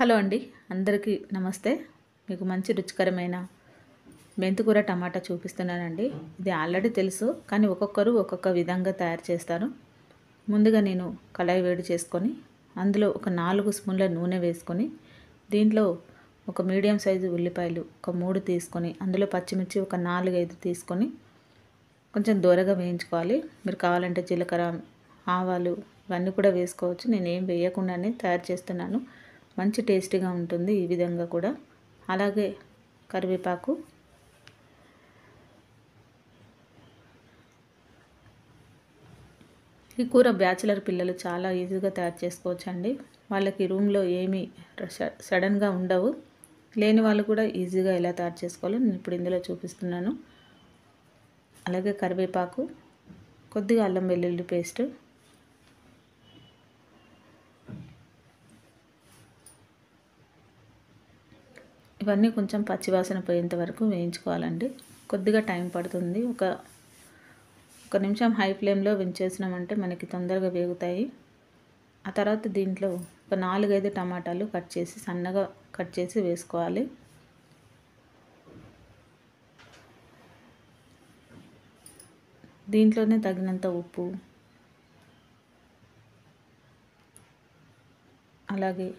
Hello అండి, అందరికీ నమస్తే. మీకు మంచి రుచికరమైన మెంతికూర టమాటా చూపిస్తున్నానండి. ఇది ఆల్రెడీ తెలుసు, కానీ ఒక్కొక్కరు ఒక్కొక్క విధంగా తయారు చేస్తారు. ముందుగా నేను కళాయి వేడి చేసుకొని అందులో ఒక 4 స్పూన్ల నూనె వేసుకొని దీంట్లో ఒక మీడియం సైజు ఉల్లిపాయలు ఒక 3 తీసుకొని అందులో పచ్చిమిర్చి ఒక 4-5 తీసుకొని కొంచెం దూరగా వేయించుకోవాలి. మీరు కావాలంటే జీలకర్ర, ఆవాలు ఇవన్నీ కూడా వేసుకోవచ్చు. నేను ఏం వేయకుండానే తయారు చేస్తున్నాను. మంచి టేస్టీగా ఉంటుంది ఈ విధంగా కూడా. అలాగే కరివేపాకు, ఈ కూర బ్యాచిలర్ పిల్లలు చాలా ఈజీగా తయారు చేసుకోవచ్చు అండి. వాళ్ళకి రూమ్లో ఏమీ సడన్గా ఉండవు. లేని వాళ్ళు కూడా ఈజీగా ఎలా తయారు చేసుకోవాలో నేను ఇప్పుడు ఇందులో చూపిస్తున్నాను. అలాగే కరివేపాకు, కొద్దిగా అల్లం వెల్లుల్లి పేస్ట్, ఇవన్నీ కొంచెం పచ్చివాసన పోయేంత వరకు వేయించుకోవాలండి. కొద్దిగా టైం పడుతుంది. ఒక నిమిషం హై ఫ్లేమ్లో వేయించేసినామంటే మనకి తొందరగా వేగుతాయి. ఆ తర్వాత దీంట్లో ఒక 4-5 టమాటాలు సన్నగా కట్ చేసి వేసుకోవాలి. దీంట్లోనే తగినంత ఉప్పు, అలాగే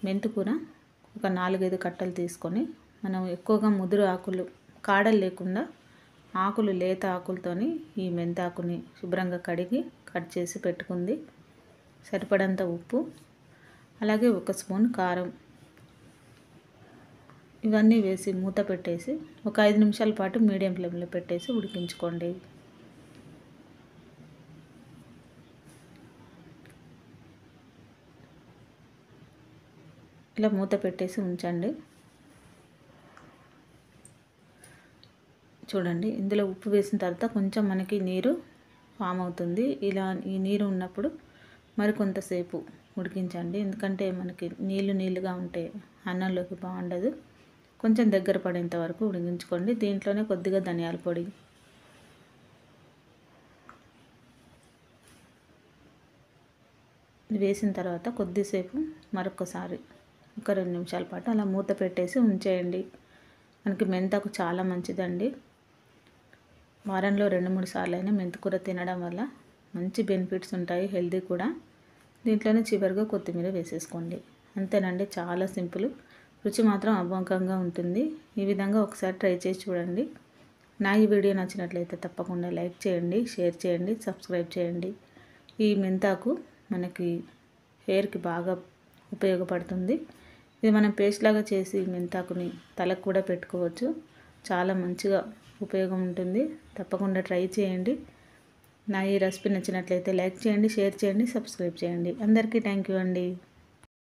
మెంతికూర ఒక 4-5 కట్టలు తీసుకొని మనం ఎక్కువగా ముదురు ఆకులు, కాడలు లేకుండా ఆకులు, లేత ఆకులతోని ఈ మెంతాకుని శుభ్రంగా కడిగి కట్ చేసి పెట్టుకుంది. సరిపడంత ఉప్పు, అలాగే 1 స్పూన్ కారం, ఇవన్నీ వేసి మూత పెట్టేసి ఒక 5 నిమిషాల పాటు మీడియం ఫ్లేమ్లో పెట్టేసి ఉడికించుకోండి. ఇలా మూత పెట్టేసి ఉంచండి. చూడండి, ఇందులో ఉప్పు వేసిన తర్వాత కొంచెం మనకి నీరు ఫామ్ అవుతుంది. ఇలా ఈ నీరు ఉన్నప్పుడు మరి కొంతసేపు ఉడికించండి. ఎందుకంటే మనకి నీళ్ళుగా ఉంటే అన్నంలోకి బాగుండదు. కొంచెం దగ్గర పడేంత వరకు ఉడికించుకోండి. దీంట్లోనే కొద్దిగా ధనియాల పొడి, వేసిన తర్వాత కొద్దిసేపు మరొకసారి ఒక 2 నిమిషాల పాటు అలా మూత పెట్టేసి ఉంచేయండి. మనకి మెంతాకు చాలా మంచిదండి. వారంలో 2-3 సార్లు అయినా మెంతికూర తినడం వల్ల మంచి బెనిఫిట్స్ ఉంటాయి, హెల్తీ కూడా. దీంట్లోనే చివరిగా కొత్తిమీర వేసేసుకోండి. అంతేనండి, చాలా సింపుల్. రుచి మాత్రం అమోఘంగా ఉంటుంది. ఈ విధంగా ఒకసారి ట్రై చేసి చూడండి. నా ఈ వీడియో నచ్చినట్లయితే తప్పకుండా లైక్ చేయండి, షేర్ చేయండి, సబ్స్క్రైబ్ చేయండి. ఈ మెంతాకు మనకి హెయిర్కి బాగా ఉపయోగపడుతుంది. ఇది మనం పేస్ట్ లాగా చేసి మెంతాకుని తలకు కూడా పెట్టుకోవచ్చు. చాలా మంచిగా ఉపయోగం ఉంటుంది. తప్పకుండా ట్రై చేయండి. నా ఈ రెసిపీ నచ్చినట్లయితే లైక్ చేయండి, షేర్ చేయండి, సబ్స్క్రైబ్ చేయండి. అందరికీ థ్యాంక్ యూ అండి.